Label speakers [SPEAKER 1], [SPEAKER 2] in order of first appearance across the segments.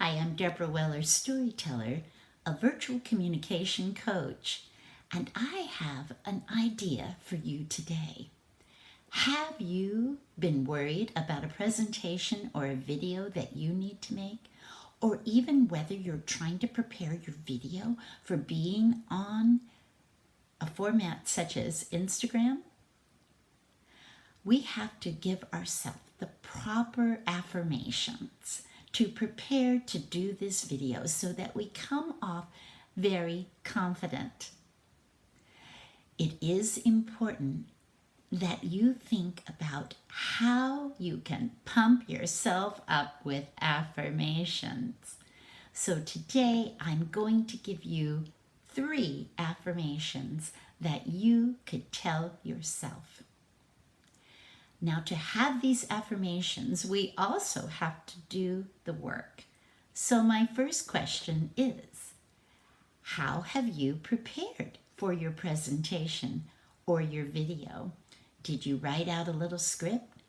[SPEAKER 1] Hi, I'm Debra Weller, storyteller, a virtual communication coach, and I have an idea for you today. Have you been worried about a presentation or a video that you need to make? Or even whether you're trying to prepare your video for being on a format such as Instagram? We have to give ourselves the proper affirmations to prepare to do this video so that we come off very confident. It is important that you think about how you can pump yourself up with affirmations. So today I'm going to give you 3 affirmations that you could tell yourself. Now, to have these affirmations, we also have to do the work. So my first question is, how have you prepared for your presentation or your video? Did you write out a little script?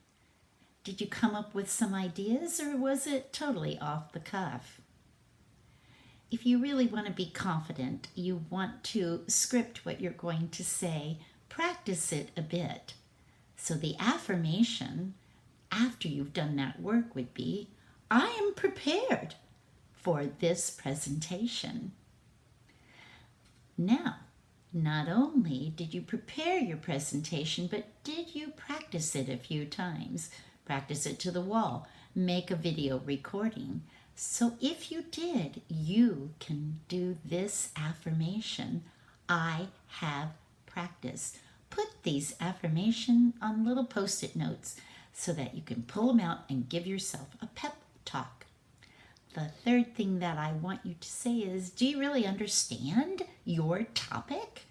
[SPEAKER 1] Did you come up with some ideas, or was it totally off the cuff? If you really want to be confident, you want to script what you're going to say, practice it a bit. So the affirmation after you've done that work would be, I am prepared for this presentation. Now, not only did you prepare your presentation, but did you practice it a few times? Practice it to the wall, make a video recording. So if you did, you can do this affirmation, I have practiced. Put these affirmations on little post-it notes so that you can pull them out and give yourself a pep talk. The third thing that I want you to say is, do you really understand your topic?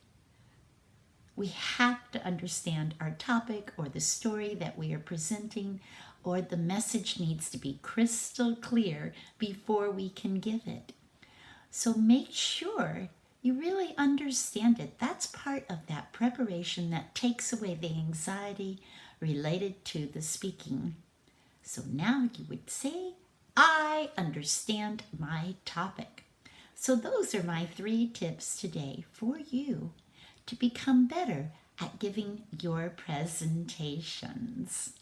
[SPEAKER 1] We have to understand our topic or the story that we are presenting, or the message needs to be crystal clear before we can give it. So make sure you really understand it. That's part of that preparation that takes away the anxiety related to the speaking. So now you would say, I understand my topic. So those are my 3 tips today for you to become better at giving your presentations.